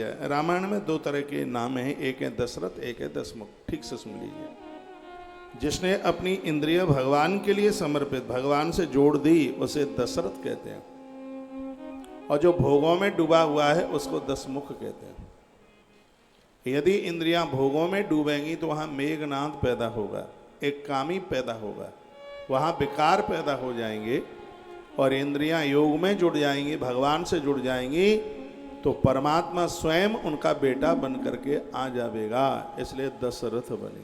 रामायण में दो तरह के नाम हैं, एक है दशरथ, एक है दशमुख। ठीक से सुन लीजिए। जिसने अपनी इंद्रिय भगवान के लिए समर्पित, भगवान से जोड़ दी, उसे दशरथ कहते हैं। और जो भोगों में डूबा हुआ है उसको दशमुख कहते हैं। यदि इंद्रियां भोगों में डूबेंगी तो वहां मेघनाद पैदा होगा, एक कामी पैदा होगा, वहां विकार पैदा हो जाएंगे। और इंद्रियां योग में जुड़ जाएंगी, भगवान से जुड़ जाएंगी, तो परमात्मा स्वयं उनका बेटा बन करके आ जाएगा। इसलिए दशरथ बने।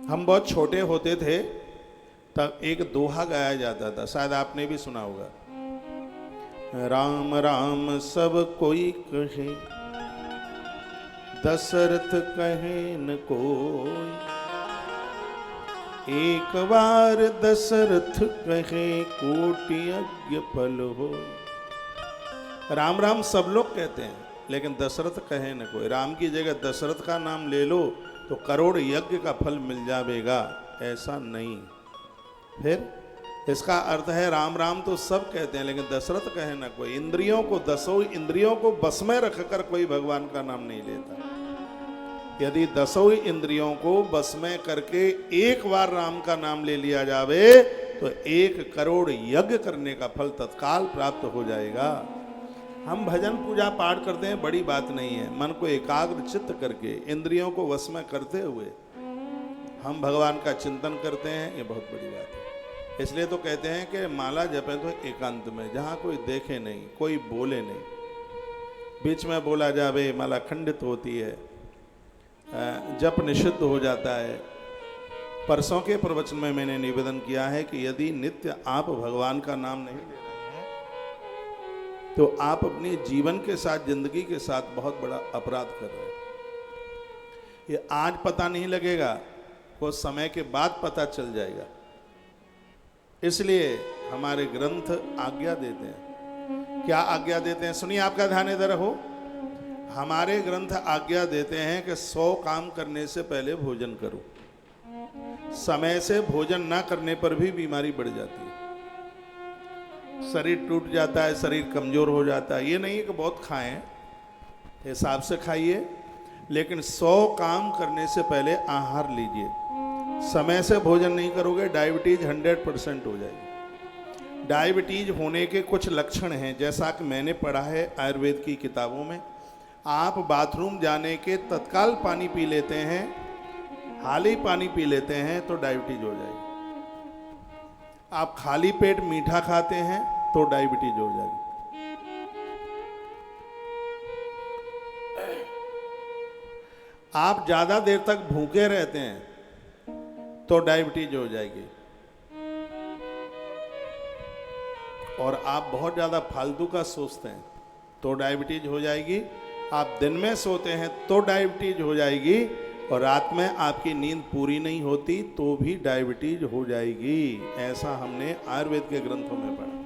हम बहुत छोटे होते थे तब एक दोहा गाया जाता था, शायद आपने भी सुना होगा। राम राम सब कोई कहे, दशरथ कहे न कोई। एक बार दशरथ कहे, कोटि यज्ञ फल हो। राम राम सब लोग कहते हैं, लेकिन दशरथ कहे न कोई। राम की जगह दशरथ का नाम ले लो तो करोड़ यज्ञ का फल मिल जाएगा, ऐसा नहीं। फिर इसका अर्थ है राम राम तो सब कहते हैं, लेकिन दशरथ कहे ना कोई। इंद्रियों को, दसों इंद्रियों को बस में रखकर कोई भगवान का नाम नहीं लेता। यदि दसों इंद्रियों को बस में करके एक बार राम का नाम ले लिया जावे तो 1 करोड़ यज्ञ करने का फल तत्काल प्राप्त हो जाएगा। हम भजन पूजा पाठ करते हैं, बड़ी बात नहीं है। मन को एकाग्र चित्त करके, इंद्रियों को वश में करते हुए हम भगवान का चिंतन करते हैं, ये बहुत बड़ी बात है। इसलिए तो कहते हैं कि माला जपे तो एकांत में, जहाँ कोई देखे नहीं, कोई बोले नहीं। बीच में बोला जावे माला खंडित होती है, जप निषिद्ध हो जाता है। परसों के प्रवचन में मैंने निवेदन किया है कि यदि नित्य आप भगवान का नाम नहीं ले रहे हैं तो आप अपनी जीवन के साथ, जिंदगी के साथ बहुत बड़ा अपराध कर रहे हैं। ये आज पता नहीं लगेगा, कुछ समय के बाद पता चल जाएगा। इसलिए हमारे ग्रंथ आज्ञा देते हैं। क्या आज्ञा देते हैं? सुनिए, आपका ध्यान इधर हो। हमारे ग्रंथ आज्ञा देते हैं कि 100 काम करने से पहले भोजन करो। समय से भोजन ना करने पर भी बीमारी बढ़ जाती है, शरीर टूट जाता है, शरीर कमजोर हो जाता है। ये नहीं है कि बहुत खाएं, हिसाब से खाइए, लेकिन 100 काम करने से पहले आहार लीजिए। समय से भोजन नहीं करोगे, डायबिटीज 100% हो जाएगी। डायबिटीज होने के कुछ लक्षण हैं, जैसा कि मैंने पढ़ा है आयुर्वेद की किताबों में। आप बाथरूम जाने के तत्काल पानी पी लेते हैं, हाल ही पानी पी लेते हैं तो डायबिटीज हो जाएगी। आप खाली पेट मीठा खाते हैं तो डायबिटीज हो जाएगी। आप ज्यादा देर तक भूखे रहते हैं तो डायबिटीज हो जाएगी। और आप बहुत ज्यादा फालतू का सोचते हैं तो डायबिटीज हो जाएगी। आप दिन में सोते हैं तो डायबिटीज हो जाएगी, और रात में आपकी नींद पूरी नहीं होती तो भी डायबिटीज हो जाएगी। ऐसा हमने आयुर्वेद के ग्रंथों में पढ़ा।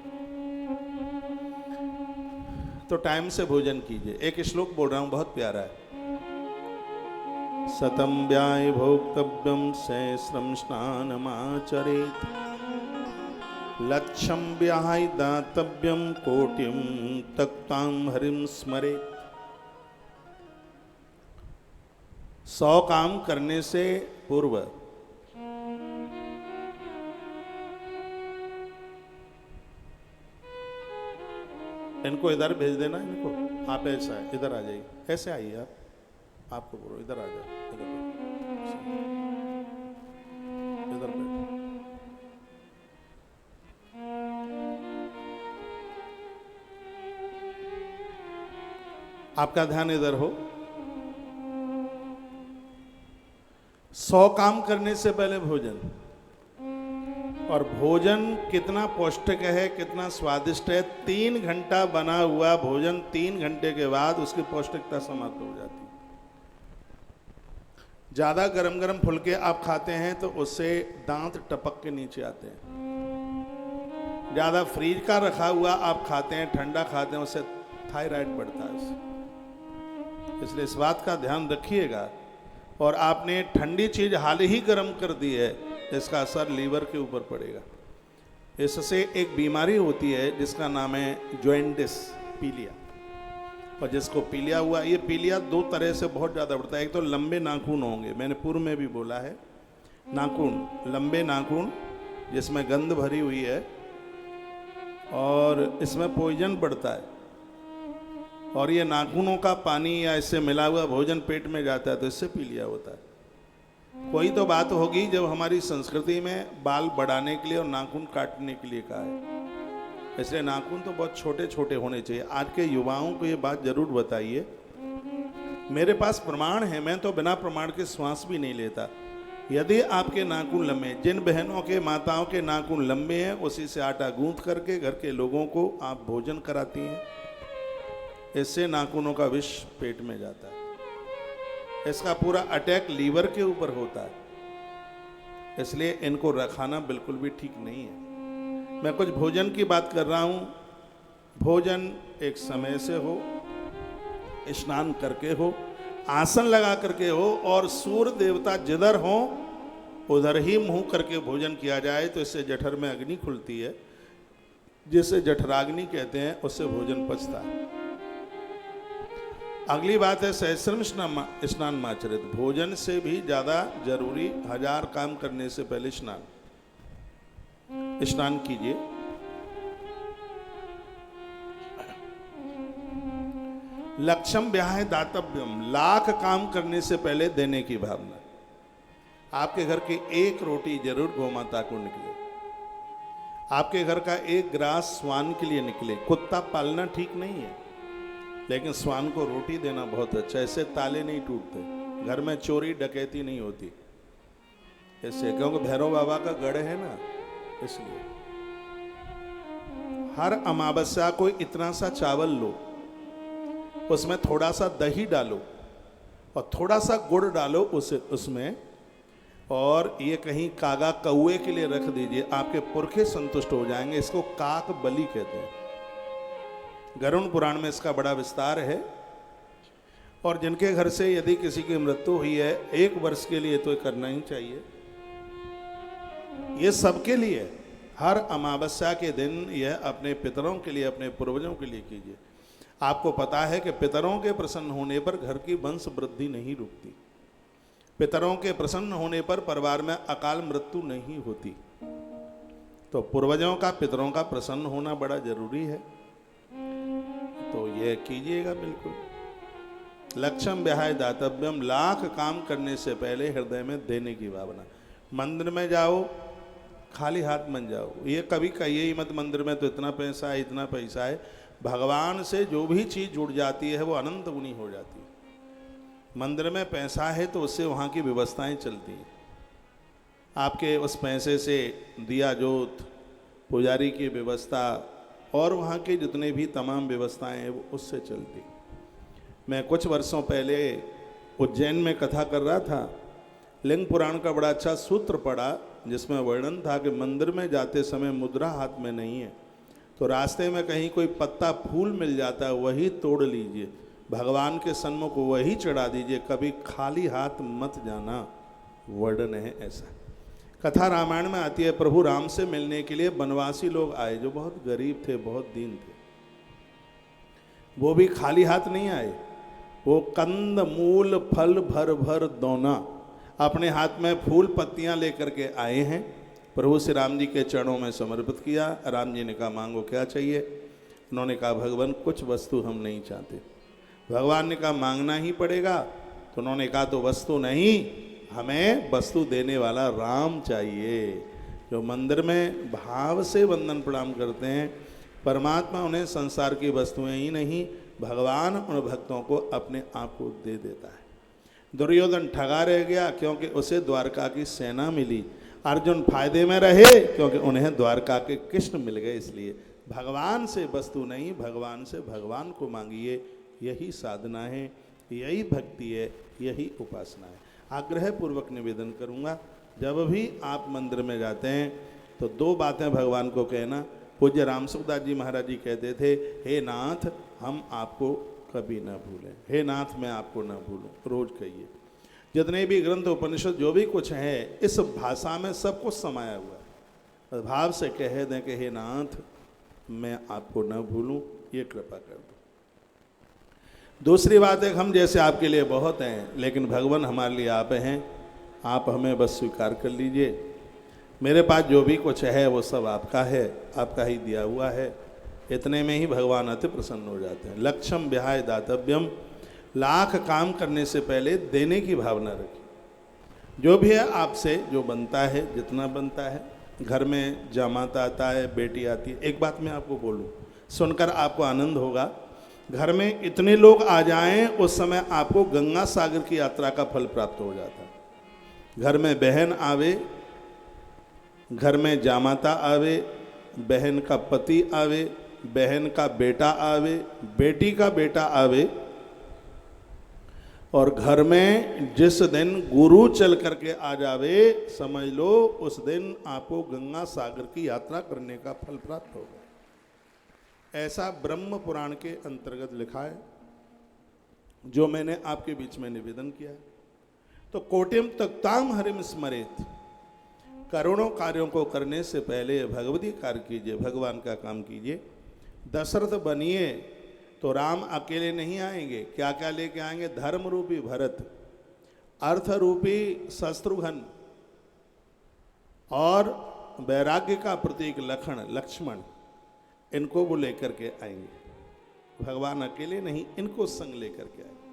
तो टाइम से भोजन कीजिए। एक श्लोक बोल रहा हूं, बहुत प्यारा है। सतम व्याय भोक्तव्यम सहस्रम स्नानमाचरेत्, लक्ष्यम व्याय दातव्यम कोटिम तक्ताम हरिम स्मरेत्। 100 काम करने से पूर्व इनको इधर भेज देना। इनको आप ऐसा है, इधर आ जाइए, ऐसे आइए आप, आपको बोलो इधर आ जाओ, इधर बैठो। आपका ध्यान इधर हो। 100 काम करने से पहले भोजन, और भोजन कितना पौष्टिक है, कितना स्वादिष्ट है। 3 घंटा बना हुआ भोजन 3 घंटे के बाद उसकी पौष्टिकता समाप्त हो जाती है। ज़्यादा गरम गरम फुलके आप खाते हैं तो उससे दांत टपक के नीचे आते हैं। ज़्यादा फ्रीज का रखा हुआ आप खाते हैं, ठंडा खाते हैं, उससे थायराइड बढ़ता है उससे। इसलिए इस बात का ध्यान रखिएगा। और आपने ठंडी चीज़ हाल ही गर्म कर दी है, इसका असर लीवर के ऊपर पड़ेगा। इससे एक बीमारी होती है जिसका नाम है जॉइंटिस, पीलिया। और जिसको पीलिया हुआ, ये पीलिया दो तरह से बहुत ज़्यादा बढ़ता है। एक तो लंबे नाखून होंगे, मैंने पूर्व में भी बोला है, नाखून, लंबे नाखून जिसमें गंध भरी हुई है और इसमें पॉइजन बढ़ता है, और ये नाखूनों का पानी या इससे मिला हुआ भोजन पेट में जाता है तो इससे पीलिया होता है। कोई तो बात होगी जब हमारी संस्कृति में बाल बढ़ाने के लिए और नाखून काटने के लिए कहा है, इसलिए नाखून तो बहुत छोटे छोटे होने चाहिए। आज के युवाओं को ये बात जरूर बताइए। मेरे पास प्रमाण है, मैं तो बिना प्रमाण के श्वास भी नहीं लेता। यदि आपके नाखून लंबे, जिन बहनों के माताओं के नाखून लंबे हैं उसी से आटा गूंथ करके घर के लोगों को आप भोजन कराती हैं, इससे नाखूनों का विष पेट में जाता है। इसका पूरा अटैक लीवर के ऊपर होता है, इसलिए इनको रखाना बिल्कुल भी ठीक नहीं है। मैं कुछ भोजन की बात कर रहा हूं। भोजन एक समय से हो, स्नान करके हो, आसन लगा करके हो, और सूर्य देवता जिधर हो उधर ही मुंह करके भोजन किया जाए तो इससे जठर में अग्नि खुलती है, जिसे जठराग्नि कहते हैं, उससे भोजन पचता है। अगली बात है सहस्रम स्नान माचरित। भोजन से भी ज्यादा जरूरी 1000 काम करने से पहले स्नान कीजिए। लक्ष्यम ब्याह दातव्यम, लाख काम करने से पहले देने की भावना। आपके घर की एक रोटी जरूर गौ माता को निकले, आपके घर का एक ग्रास स्वान के लिए निकले। कुत्ता पालना ठीक नहीं है, लेकिन स्वान को रोटी देना बहुत अच्छा है। इससे ताले नहीं टूटते, घर में चोरी डकैती नहीं होती, इससे, क्योंकि भैरव बाबा का गढ़ है ना, इसलिए। हर अमावस्या को इतना सा चावल लो, उसमें थोड़ा सा दही डालो और थोड़ा सा गुड़ डालो उसमें, और ये कहीं कागा कौए के लिए रख दीजिए, आपके पुरखे संतुष्ट हो जाएंगे। इसको काक बलि कहते हैं। गरुड़ पुराण में इसका बड़ा विस्तार है। और जिनके घर से यदि किसी की मृत्यु हुई है 1 वर्ष के लिए तो करना ही चाहिए। ये सबके लिए, हर अमावस्या के दिन यह अपने पितरों के लिए, अपने पूर्वजों के लिए कीजिए। आपको पता है कि पितरों के प्रसन्न होने पर घर की वंश वृद्धि नहीं रुकती, पितरों के प्रसन्न होने पर परिवार में अकाल मृत्यु नहीं होती। तो पूर्वजों का, पितरों का प्रसन्न होना बड़ा जरूरी है, तो यह कीजिएगा बिल्कुल। लक्ष्यम ब्याह दातव्यम, लाख काम करने से पहले हृदय में देने की भावना। मंदिर में जाओ खाली हाथ मत जाओ, ये कभी कहिए ही मत मंदिर में तो इतना पैसा है, इतना पैसा है। भगवान से जो भी चीज़ जुड़ जाती है वो अनंत गुनी हो जाती है। मंदिर में पैसा है तो उससे वहाँ की व्यवस्थाएं चलती हैं। आपके उस पैसे से दिया जोत, पुजारी की व्यवस्था और वहाँ के जितने भी तमाम व्यवस्थाएं हैं वो उससे चलती। मैं कुछ वर्षों पहले उज्जैन में कथा कर रहा था, लिंग पुराण का बड़ा अच्छा सूत्र पढ़ा जिसमें वर्णन था कि मंदिर में जाते समय मुद्रा हाथ में नहीं है तो रास्ते में कहीं कोई पत्ता फूल मिल जाता है वही तोड़ लीजिए, भगवान के सन्मुख वही चढ़ा दीजिए, कभी खाली हाथ मत जाना। वर्णन है ऐसा। कथा रामायण में आती है, प्रभु राम से मिलने के लिए वनवासी लोग आए जो बहुत गरीब थे, बहुत दीन थे। वो भी खाली हाथ नहीं आए, वो कंद मूल फल भर भर दोना अपने हाथ में फूल पत्तियां लेकर के आए हैं। प्रभु श्री राम जी के चरणों में समर्पित किया। राम जी ने कहा मांगो क्या चाहिए। उन्होंने कहा भगवान कुछ वस्तु हम नहीं चाहते। भगवान ने कहा मांगना ही पड़ेगा। तो उन्होंने कहा तो वस्तु नहीं, हमें वस्तु देने वाला राम चाहिए, जो मंदिर में भाव से वंदन प्रणाम करते हैं। परमात्मा उन्हें संसार की वस्तुएं ही नहीं, भगवान उन भक्तों को अपने आप को दे देता है। दुर्योधन ठगा रह गया क्योंकि उसे द्वारका की सेना मिली। अर्जुन फायदे में रहे क्योंकि उन्हें द्वारका के कृष्ण मिल गए। इसलिए भगवान से वस्तु नहीं, भगवान से भगवान को मांगिए। यही साधना है, यही भक्ति है, यही उपासना है। आग्रह पूर्वक निवेदन करूँगा, जब भी आप मंदिर में जाते हैं तो 2 बातें भगवान को कहना। पूज्य रामसुखदास जी महाराज जी कहते थे, हे नाथ हम आपको कभी ना भूलें, हे नाथ मैं आपको ना भूलूं। रोज कहिए। जितने भी ग्रंथ उपनिषद जो भी कुछ है इस भाषा में सब कुछ समाया हुआ है। भाव से कह दें कि हे नाथ मैं आपको न भूलूं, ये कृपा कर दो। दूसरी बात है, हम जैसे आपके लिए बहुत हैं, लेकिन भगवान हमारे लिए आप हैं, आप हमें बस स्वीकार कर लीजिए। मेरे पास जो भी कुछ है वो सब आपका है, आपका ही दिया हुआ है। इतने में ही भगवान अति प्रसन्न हो जाते हैं। लक्ष्यम विहाय दातव्यम, लाख काम करने से पहले देने की भावना रखिए। जो भी है आपसे जो बनता है, जितना बनता है। घर में जामाता आता है, बेटी आती है। एक बात मैं आपको बोलूं, सुनकर आपको आनंद होगा। घर में इतने लोग आ जाएं, उस समय आपको गंगा सागर की यात्रा का फल प्राप्त हो जाता है। घर में बहन आवे, घर में जामाता आवे, बहन का पति आवे, बहन का बेटा आवे, बेटी का बेटा आवे, और घर में जिस दिन गुरु चल करके आ जावे, समझ लो उस दिन आपको गंगा सागर की यात्रा करने का फल प्राप्त होगा। ऐसा ब्रह्म पुराण के अंतर्गत लिखा है, जो मैंने आपके बीच में निवेदन किया है। तो कोटिम तक्ताम हरिम स्मरेत, करोड़ों कार्यों को करने से पहले भगवती कार्य कीजिए, भगवान का काम कीजिए। दशरथ बनिए तो राम अकेले नहीं आएंगे, क्या क्या लेके आएंगे? धर्म रूपी भरत, अर्थ रूपी शत्रुघ्न, और वैराग्य का प्रतीक लक्ष्मण, इनको वो लेकर के आएंगे। भगवान अकेले नहीं, इनको संग लेकर के आएंगे।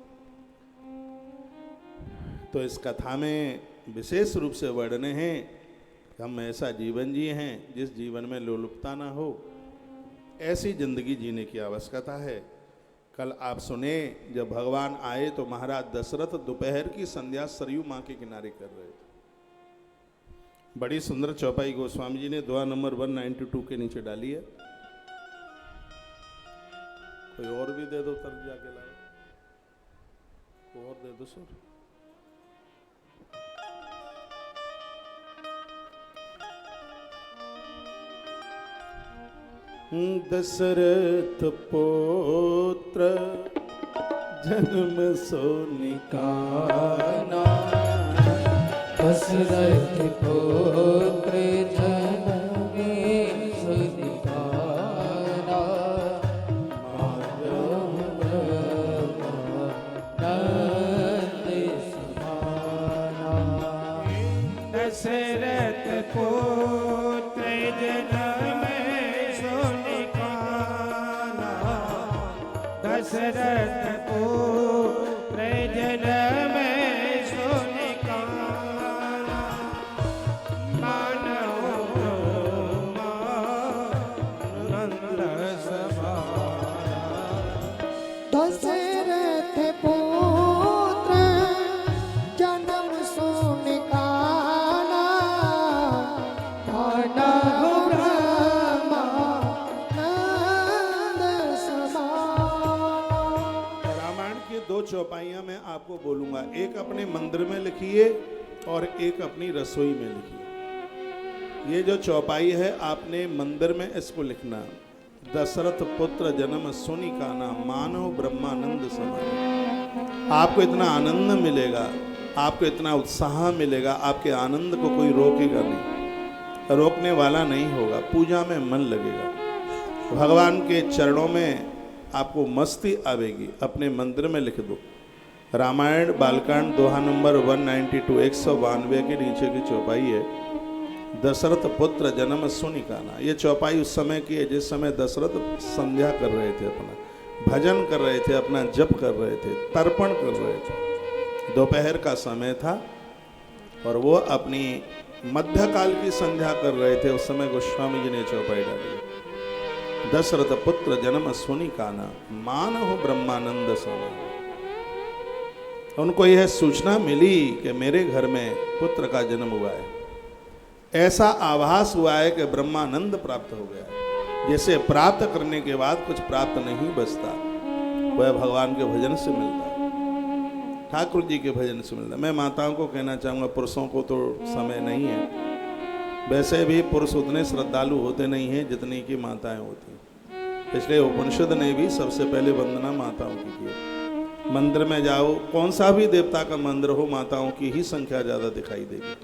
तो इस कथा में विशेष रूप से वर्णन है कि हम ऐसा जीवन जिए हैं जिस जीवन में लोलुपता ना हो, ऐसी जिंदगी जीने की आवश्यकता है। कल आप सुने, जब भगवान आए तो महाराज दशरथ दोपहर की संध्या सरयू माँ के किनारे कर रहे थे। बड़ी सुंदर चौपाई गोस्वामी जी ने दुआ नंबर 192 के नीचे डाली है। कोई और भी दे दो, तर्ज जाके लाओ, कोई और दे दो सर। दशरथ पुत्र जन्म सो निकाना, दशरथ पुत्र जन्म सो निकाना, दशरथ पुत्र जन्म सो निकाना, दशरथ पुत्र जन्म सो निकाना, मानव नंद समाना। दशरथ पुत्र जन्म सो निकाला, मानव ब्रह्मानंद समाना। रामायण की दो चौपाइयां मैं आपको बोलूंगा, एक अपने मंदिर में लिखिए और एक अपनी रसोई में लिखिए। ये जो चौपाई है आपने मंदिर में इसको लिखना, दशरथ पुत्र जन्म सुनि काना, मानव ब्रह्मानंद समान। आपको इतना आनंद मिलेगा, आपको इतना उत्साह मिलेगा, आपके आनंद को कोई रोकेगा नहीं, रोकने वाला नहीं होगा। पूजा में मन लगेगा, भगवान के चरणों में आपको मस्ती आवेगी। अपने मंदिर में लिख दो, रामायण बालकांड दोहा नंबर 192 192 के नीचे की चौपाई है, दशरथ पुत्र जन्म सुनि काना। ये चौपाई उस समय की है जिस समय दशरथ संध्या कर रहे थे, अपना भजन कर रहे थे, अपना जप कर रहे थे, तर्पण कर रहे थे। दोपहर का समय था और वो अपनी मध्यकाल की संध्या कर रहे थे। उस समय गोस्वामी जी ने चौपाई डाली, दशरथ पुत्र जन्म सुनि काना, मानव ब्रह्मानंद समान। उनको यह सूचना मिली कि मेरे घर में पुत्र का जन्म हुआ है। ऐसा आभास हुआ है कि ब्रह्मानंद प्राप्त हो गया है। जैसे प्राप्त करने के बाद कुछ प्राप्त नहीं बचता, वह भगवान के भजन से मिलता है, ठाकुर जी के भजन से मिलता है। मैं माताओं को कहना चाहूँगा, पुरुषों को तो समय नहीं है, वैसे भी पुरुष उतने श्रद्धालु होते नहीं हैं जितनी की माताएं होती हैं। इसलिए उपनिषद ने भी सबसे पहले वंदना माताओं की की। मंदिर में जाओ, कौन सा भी देवता का मंदिर हो, माताओं की ही संख्या ज़्यादा दिखाई देगी।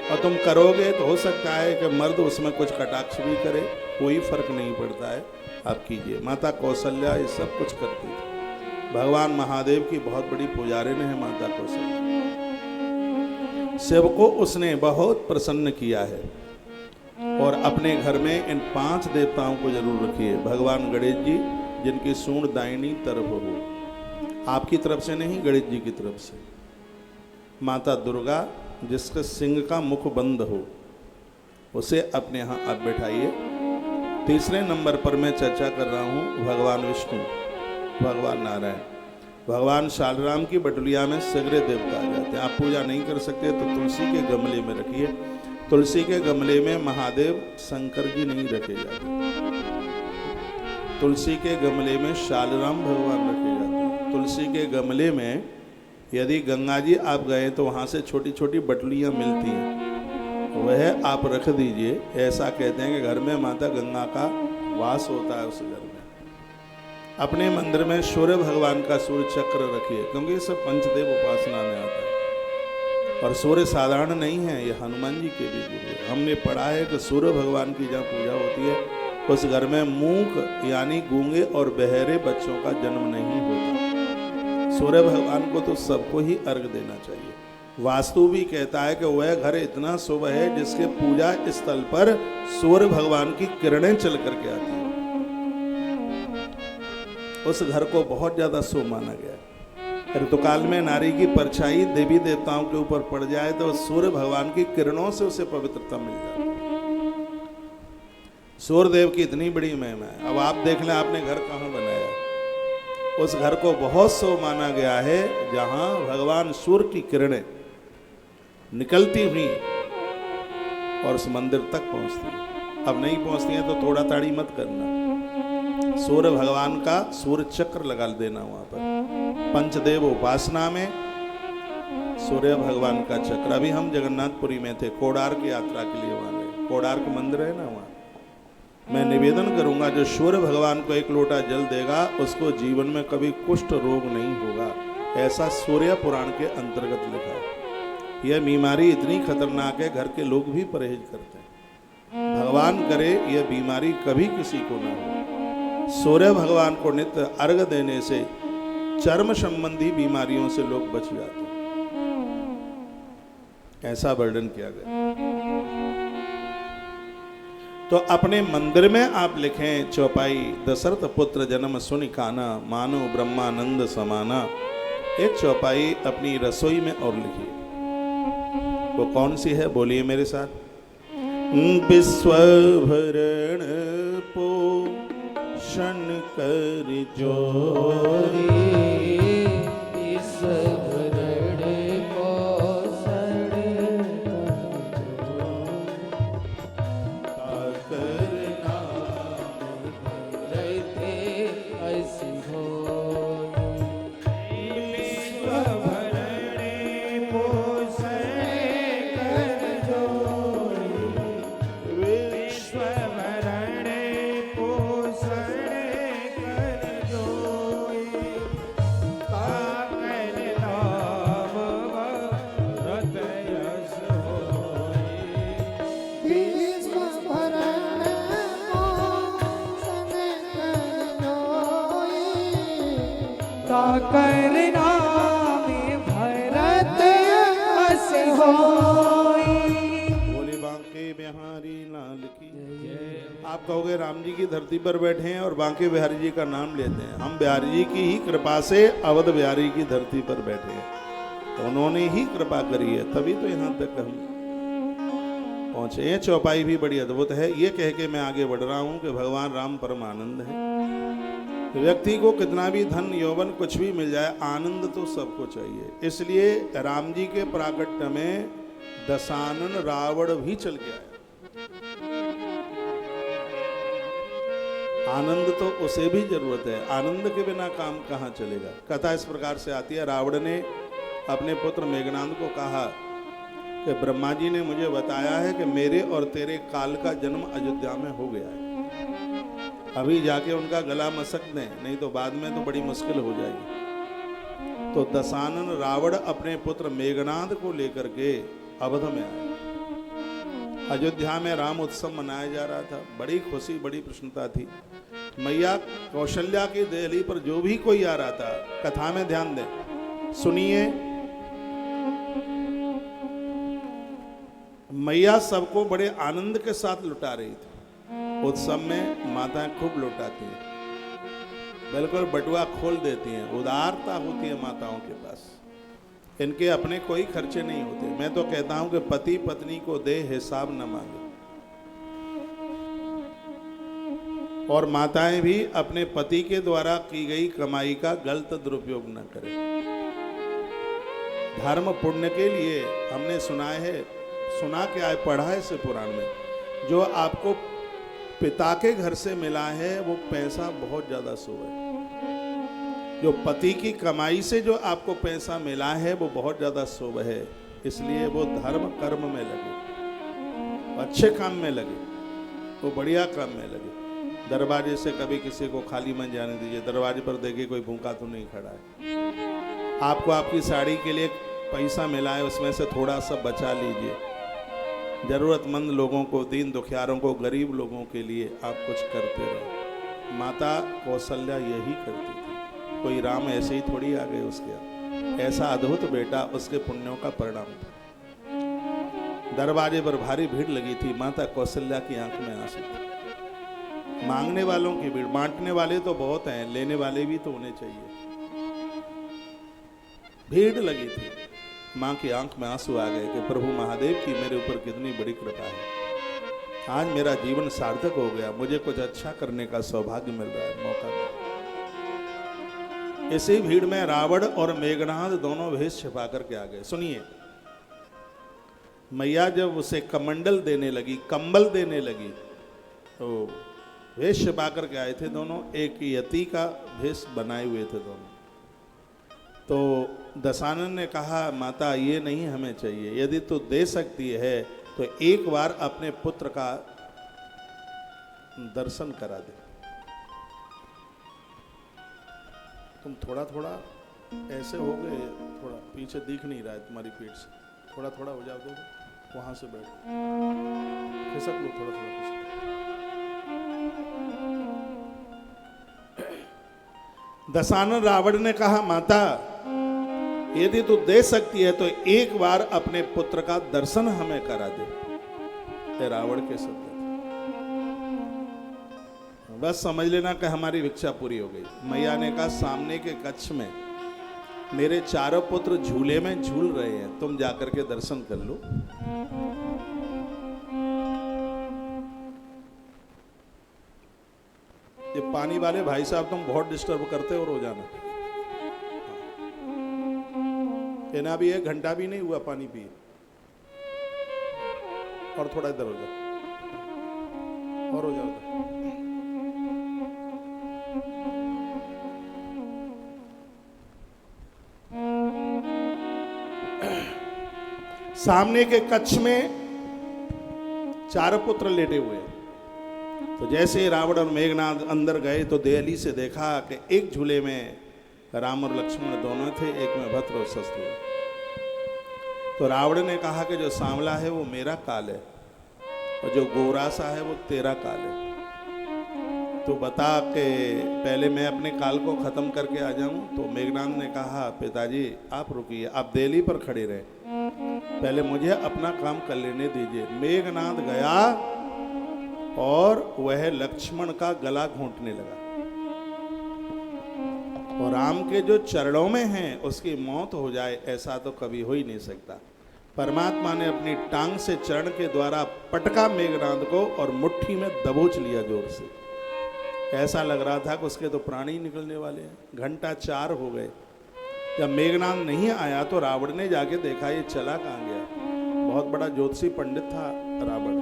और तुम करोगे तो हो सकता है कि मर्द उसमें कुछ कटाक्ष भी करे, कोई फर्क नहीं पड़ता है, आप कीजिए। माता कौशल्या ये सब कुछ करती थी। भगवान महादेव की बहुत बड़ी पुजारिन है माता कौशल्या। शिव को उसने बहुत प्रसन्न किया है और अपने घर में इन 5 देवताओं को जरूर रखिए। भगवान गणेश जी जिनकी सूंड दाहिनी तरफ हो, आपकी तरफ से नहीं, गणेश जी की तरफ से। माता दुर्गा जिसके सिंह का मुख बंद हो, उसे अपने यहाँ आप बैठाइए। तीसरे नंबर पर मैं चर्चा कर रहा हूँ भगवान विष्णु, भगवान नारायण। भगवान शालराम की बटुलिया में सगरे देवता आ जाते हैं। आप पूजा नहीं कर सकते तो तुलसी के गमले में रखिए। तुलसी के गमले में महादेव शंकर जी नहीं रखे जाते, तुलसी के गमले में शालराम भगवान रखे जाते हैं। तुलसी के गमले में यदि गंगा जी आप गए तो वहाँ से छोटी छोटी बटुलियाँ मिलती हैं, वह आप रख दीजिए। ऐसा कहते हैं कि घर में माता गंगा का वास होता है उस घर में। अपने मंदिर में सूर्य भगवान का सूर्य चक्र रखिए, क्योंकि ये सब पंचदेव उपासना में आता है। और सूर्य साधारण नहीं है, ये हनुमान जी के भी गुरु है। हमने पढ़ा है कि सूर्य भगवान की जहाँ पूजा होती है उस घर में मूक यानी गूंगे और बहरे बच्चों का जन्म नहीं होता। सूर्य भगवान को तो सबको ही अर्घ देना चाहिए। वास्तु भी कहता है कि वह घर इतना शुभ है जिसके पूजा स्थल पर सूर्य भगवान की किरणें चल करके आती हैं, उस घर को बहुत ज्यादा शुभ माना गया है। ऋतुकाल में नारी की परछाई देवी देवताओं के ऊपर पड़ जाए तो सूर्य भगवान की किरणों से उसे पवित्रता मिल जाती है। सूर्य देव की इतनी बड़ी महिमा है। अब आप देख लें आपने घर कहाँ बनाया, उस घर को बहुत शुभ माना गया है जहां भगवान सूर्य की किरणें निकलती हुई और उस मंदिर तक पहुंचती है। अब नहीं पहुंचती हैं तो थोड़ा ताड़ी मत करना, सूर्य भगवान का सूर्य चक्र लगा देना वहां पर। पंचदेव उपासना में सूर्य भगवान का चक्र। अभी हम जगन्नाथपुरी में थे, कोणार्क यात्रा के लिए वहां गए। कोणार्क मंदिर है ना वहां। मैं निवेदन करूंगा जो सूर्य भगवान को 1 लोटा जल देगा उसको जीवन में कभी कुष्ठ रोग नहीं होगा, ऐसा सूर्य पुराण के अंतर्गत लिखा है। यह बीमारी इतनी खतरनाक है घर के लोग भी परहेज करते हैं। भगवान करे यह बीमारी कभी किसी को ना हो। सूर्य भगवान को नित्य अर्घ देने से चर्म संबंधी बीमारियों से लोग बच जाते हैं, ऐसा वर्णन किया गया। तो अपने मंदिर में आप लिखें चौपाई, दशरथ पुत्र जन्म सुनि काना, मानो ब्रह्मानंद समाना। एक चौपाई अपनी रसोई में और लिखिए। वो कौन सी है, बोलिए मेरे साथ। विश्वभरण पोषण कर जोरी, करना में भरत अस होई। बोले बांके बिहारी लाल की। आप कहोगे राम जी की धरती पर बैठे हैं और बांके बिहारी जी का नाम लेते हैं। हम बिहारी जी की ही कृपा से अवध बिहारी की धरती पर बैठे हैं, तो उन्होंने ही कृपा करी है, तभी तो यहाँ तक हम पहुंचे। ये चौपाई भी बड़ी अद्भुत है। ये कह के मैं आगे बढ़ रहा हूँ कि भगवान राम परमानंद है। व्यक्ति को कितना भी धन यौवन कुछ भी मिल जाए, आनंद तो सबको चाहिए। इसलिए राम जी के प्राकट्य में दशानन रावण भी चल के आया। आनंद तो उसे भी जरूरत है, आनंद के बिना काम कहाँ चलेगा। कथा इस प्रकार से आती है। रावण ने अपने पुत्र मेघनाद को कहा कि ब्रह्मा जी ने मुझे बताया है कि मेरे और तेरे काल का जन्म अयोध्या में हो गया है, अभी जाके उनका गला मसक दें, नहीं तो बाद में तो बड़ी मुश्किल हो जाएगी। तो दशानन रावण अपने पुत्र मेघनाद को लेकर के अवध में आए। अयोध्या में राम उत्सव मनाया जा रहा था, बड़ी खुशी बड़ी प्रसन्नता थी। मैया कौशल्या की देहली पर जो भी कोई आ रहा था, कथा में ध्यान दें, सुनिए, मैया सबको बड़े आनंद के साथ लुटा रही थी। उत्सव में माताएं खूब लुटाती हैं, बिल्कुल बटुआ खोल देती हैं, उदारता होती है माताओं के पास। इनके अपने कोई खर्चे नहीं होते। मैं तो कहता हूं कि पति पत्नी को दे, हिसाब न मांगे। और माताएं भी अपने पति के द्वारा की गई कमाई का गलत दुरुपयोग न करें। धर्म पुण्य के लिए हमने सुना क्या है, पढ़ा है इसे पुराण में, जो आपको पिता के घर से मिला है वो पैसा बहुत ज्यादा शुभ है। जो पति की कमाई से जो आपको पैसा मिला है वो बहुत ज्यादा शुभ है। इसलिए वो धर्म कर्म में लगे, अच्छे काम में लगे, वो बढ़िया काम में लगे। दरवाजे से कभी किसी को खाली मत जाने दीजिए। दरवाजे पर देखिए कोई भूखा तो नहीं खड़ा है। आपको आपकी साड़ी के लिए पैसा मिला है, उसमें से थोड़ा सा बचा लीजिए। जरूरतमंद लोगों को, दीन दुखियारों को, गरीब लोगों के लिए आप कुछ करते रहो। माता कौशल्या यही करती थी। कोई राम ऐसे ही थोड़ी आ गए उसके यहाँ। ऐसा अद्भुत बेटा उसके पुण्यों का परिणाम था। दरवाजे पर भारी भीड़ लगी थी। माता कौशल्या की आंख में आंसू थे। मांगने वालों की भीड़, बांटने वाले तो बहुत हैं, लेने वाले भी तो होने चाहिए। भीड़ लगी थी। मां की आंख में आंसू आ गए कि प्रभु महादेव की मेरे ऊपर कितनी बड़ी कृपा है। आज मेरा जीवन सार्थक हो गया, मुझे कुछ अच्छा करने का सौभाग्य मिल रहा है, मौका मिल। इसी भीड़ में रावण और मेघनाद दोनों भेष छिपा करके आ गए। सुनिए, मैया जब उसे कमंडल देने लगी, कंबल देने लगी, तो भेष छिपा करके आए थे दोनों। एक यति का भेष बनाए हुए थे दोनों। तो दशानन ने कहा, माता ये नहीं हमें चाहिए, यदि तू दे सकती है तो एक बार अपने पुत्र का दर्शन करा दे। तुम थोड़ा थोड़ा ऐसे हो गए, थोड़ा पीछे दिख नहीं रहा है तुम्हारी पीठ से, थोड़ा थोड़ा हो जाओ, देखो वहां से बैठो, खिसक लो थोड़ा थोड़ा खिसक। दशानन रावण ने कहा, माता यदि तू दे सकती है तो एक बार अपने पुत्र का दर्शन हमें करा दे। ये रावण के शब्द थे। बस समझ लेना कि हमारी इच्छा पूरी हो गई। मैया ने कहा, सामने के कक्ष में मेरे चारों पुत्र झूले में झूल रहे हैं, तुम जाकर के दर्शन कर लो। ये पानी वाले भाई साहब तुम बहुत डिस्टर्ब करते हो रोजाना। ना भी 1 घंटा भी नहीं हुआ पानी पिए। और थोड़ा इधर हो जाओ, और हो जाओ। सामने के कक्ष में 4 पुत्र लेटे हुए। तो जैसे रावण और मेघनाद अंदर गए तो देहली से देखा कि एक झूले में राम और लक्ष्मण दोनों थे, एक में भद्र और शत्रु। तो रावण ने कहा कि जो सांवला है वो मेरा काल है और जो गोरा सा है वो तेरा काल है। तो बता के पहले मैं अपने काल को खत्म करके आ जाऊं। तो मेघनाद ने कहा, पिताजी आप रुकिए, आप देहली पर खड़े रहे, पहले मुझे अपना काम कर लेने दीजिए। मेघनाद गया और वह लक्ष्मण का गला घोंटने लगा। और राम के जो चरणों में है उसकी मौत हो जाए, ऐसा तो कभी हो ही नहीं सकता। परमात्मा ने अपनी टांग से चरण के द्वारा पटका मेघनाद को और मुट्ठी में दबोच लिया जोर से। ऐसा लग रहा था कि उसके तो प्राण ही निकलने वाले हैं। 4 हो गए। जब मेघनाद नहीं आया तो रावण ने जाके देखा ये चला कहाँ गया। बहुत बड़ा ज्योतिषी पंडित था रावण।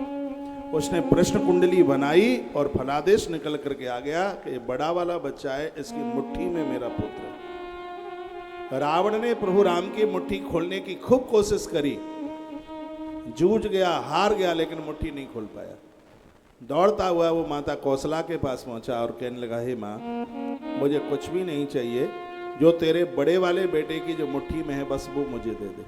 उसने प्रश्न कुंडली बनाई और फलादेश निकल करके आ गया कि ये बड़ा वाला बच्चा है, इसकी मुट्ठी में मेरा पुत्र है। रावण ने प्रभु राम की मुट्ठी खोलने की खूब कोशिश करी, जूझ गया, हार गया, लेकिन मुट्ठी नहीं खोल पाया। दौड़ता हुआ वो माता कौशला के पास पहुंचा और कहने लगा, हे माँ, मुझे कुछ भी नहीं चाहिए, जो तेरे बड़े वाले बेटे की जो मुट्ठी में है बस वो मुझे दे दे।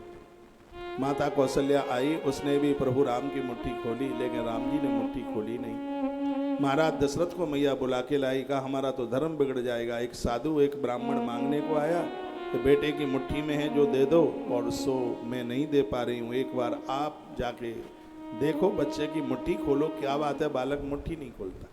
माता कौशल्या आई, उसने भी प्रभु राम की मुट्ठी खोली, लेकिन राम जी ने मुट्ठी खोली नहीं। महाराज दशरथ को मैया बुला के लाई, कहा हमारा तो धर्म बिगड़ जाएगा। एक साधु एक ब्राह्मण मांगने को आया कि बेटे की मुट्ठी में है जो दे दो, और सो मैं नहीं दे पा रही हूँ, एक बार आप जाके देखो, बच्चे की मुट्ठी खोलो। क्या बात है, बालक मुट्ठी नहीं खोलता।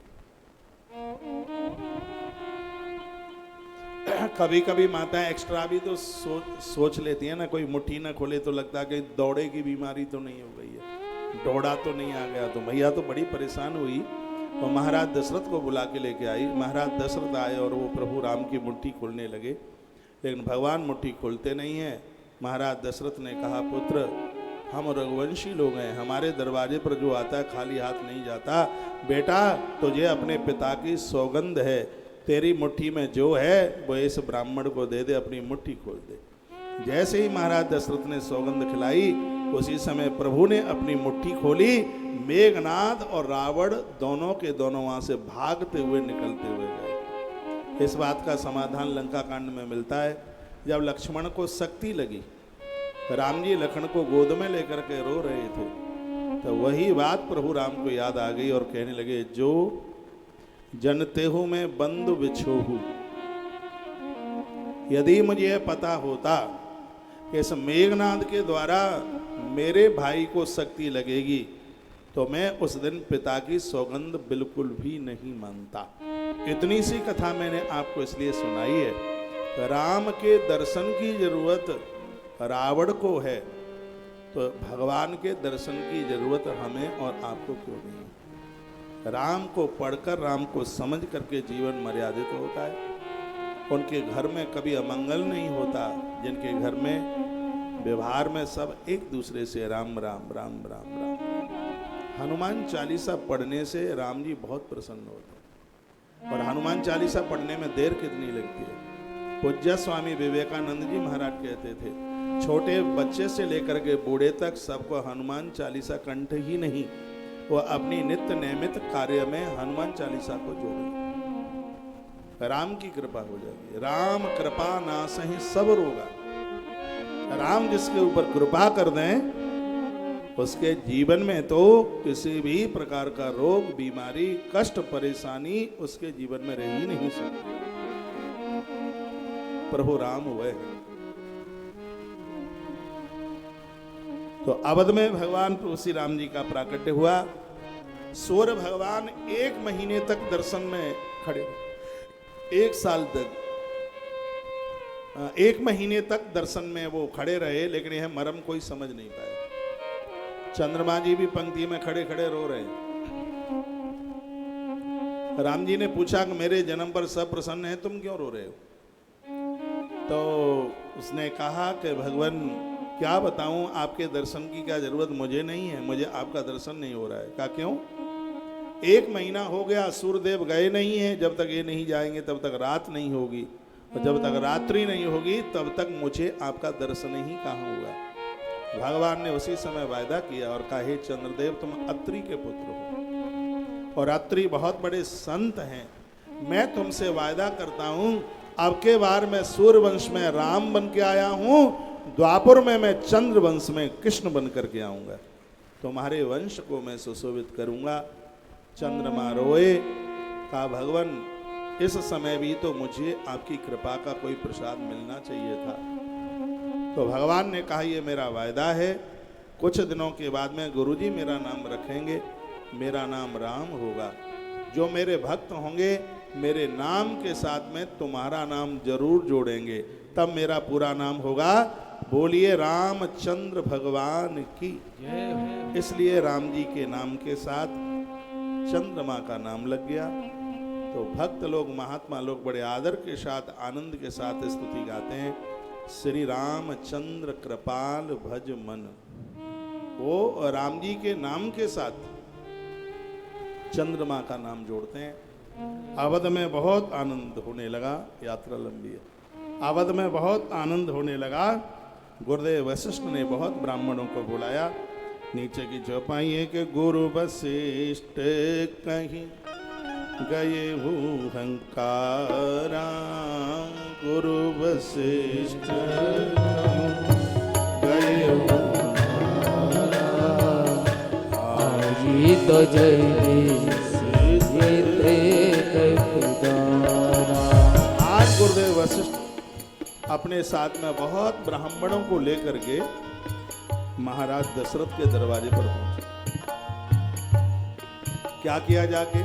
कभी कभी माताएं एक्स्ट्रा भी तो सोच लेती है ना, कोई मुट्ठी ना खोले तो लगता है कि दौड़े की बीमारी तो नहीं हो गई है, दौड़ा तो नहीं आ गया। तो मैया तो बड़ी परेशान हुई, तो महाराज दशरथ को बुला के लेके आई। महाराज दशरथ आए और वो प्रभु राम की मुट्ठी खोलने लगे, लेकिन भगवान मुट्ठी खोलते नहीं हैं। महाराज दशरथ ने कहा, पुत्र हम रघुवंशी लोग हैं, हमारे दरवाजे पर जो आता है खाली हाथ नहीं जाता। बेटा तुझे अपने पिता की सौगंध है, तेरी मुट्ठी में जो है वो इस ब्राह्मण को दे दे, अपनी मुट्ठी खोल दे। जैसे ही महाराज दशरथ ने सौगंध खिलाई, उसी समय प्रभु ने अपनी मुट्ठी खोली। मेघनाद और रावण दोनों के दोनों वहां से भागते हुए निकलते हुए गए। इस बात का समाधान लंका कांड में मिलता है। जब लक्ष्मण को शक्ति लगी, राम जी लखन को गोद में लेकर के रो रहे थे, तो वही बात प्रभु राम को याद आ गई और कहने लगे, जो जनते हूं मैं बंधु बिछोहू, यदि मुझे पता होता कि इस मेघनाद के द्वारा मेरे भाई को शक्ति लगेगी, तो मैं उस दिन पिता की सौगंध बिल्कुल भी नहीं मानता। इतनी सी कथा मैंने आपको इसलिए सुनाई है। राम के दर्शन की जरूरत रावण को है, तो भगवान के दर्शन की जरूरत हमें और आपको क्यों नहीं? राम को पढ़कर, राम को समझ करके जीवन मर्यादित होता है। उनके घर में कभी अमंगल नहीं होता, जिनके घर में व्यवहार में सब एक दूसरे से राम राम राम राम राम। हनुमान चालीसा पढ़ने से राम जी बहुत प्रसन्न होते हैं। और हनुमान चालीसा पढ़ने में देर कितनी लगती है? पूज्य स्वामी विवेकानंद जी महाराज कहते थे, छोटे बच्चे से लेकर के बूढ़े तक सबको हनुमान चालीसा कंठ ही नहीं, वो अपनी नित्य नियमित कार्य में हनुमान चालीसा को जोड़े, राम की कृपा हो जाएगी। राम कृपा नासहि सब रोगा। राम जिसके ऊपर कृपा कर दें, उसके जीवन में तो किसी भी प्रकार का रोग, बीमारी, कष्ट, परेशानी उसके जीवन में रह ही नहीं सकती। प्रभु राम हुए हैं। तो अवध में भगवान श्री राम जी का प्राकट्य हुआ। सूर्य भगवान 1 महीने तक दर्शन में खड़े, 1 साल तक, 1 महीने तक दर्शन में वो खड़े रहे, लेकिन यह मर्म कोई समझ नहीं पाए। चंद्रमा जी भी पंक्ति में खड़े खड़े रो रहे हैं। राम जी ने पूछा कि मेरे जन्म पर सब प्रसन्न है, तुम क्यों रो रहे हो? तो उसने कहा कि भगवान क्या बताऊं, आपके दर्शन की क्या जरूरत मुझे नहीं है, मुझे आपका दर्शन नहीं हो रहा है। कहा क्यों? 1 महीना हो गया, सूर्यदेव गए नहीं हैं, जब तक ये नहीं जाएंगे तब तक रात नहीं होगी, और जब तक रात्रि नहीं होगी तब तक मुझे आपका दर्शन ही कहाँ हुआ। भगवान ने उसी समय वायदा किया और कहा, हे चंद्रदेव तुम अत्रि के पुत्र हो और अत्रि बहुत बड़े संत हैं, मैं तुमसे वायदा करता हूं, अब के बार मैं सूर्य वंश में राम बन के आया हूं, द्वापुर में मैं चंद्र वंश में कृष्ण बन करके आऊंगा, तुम्हारे वंश को मैं सुशोभित करूंगा। चंद्रमा रोए, कहा भगवान इस समय भी तो मुझे आपकी कृपा का कोई प्रसाद मिलना चाहिए था। तो भगवान ने कहा, ये मेरा वायदा है, कुछ दिनों के बाद में गुरुजी मेरा नाम रखेंगे, मेरा नाम राम होगा। जो मेरे भक्त होंगे मेरे नाम के साथ में तुम्हारा नाम जरूर जोड़ेंगे, तब मेरा पूरा नाम होगा। बोलिए रामचंद्र भगवान की। इसलिए राम जी के नाम के साथ चंद्रमा का नाम लग गया। तो भक्त लोग, महात्मा लोग बड़े आदर के साथ, आनंद के साथ स्तुति गाते हैं, श्री रामचंद्र कृपाल भज मन। वो राम जी के नाम के साथ चंद्रमा का नाम जोड़ते हैं। अवध में बहुत आनंद होने लगा, यात्रा लंबी है। अवध में बहुत आनंद होने लगा। गुरुदेव वशिष्ठ ने बहुत ब्राह्मणों को बुलाया। नीचे की चौपाई है कि गुरु वशिष्ठ कहीं गए हंकारा, गुरु वशिष्ठ गए तो जय दाना। आज गुरुदेव वशिष्ठ अपने साथ में बहुत ब्राह्मणों को लेकर के महाराज दशरथ के दरवाजे पर पहुंचे। क्या किया जाके?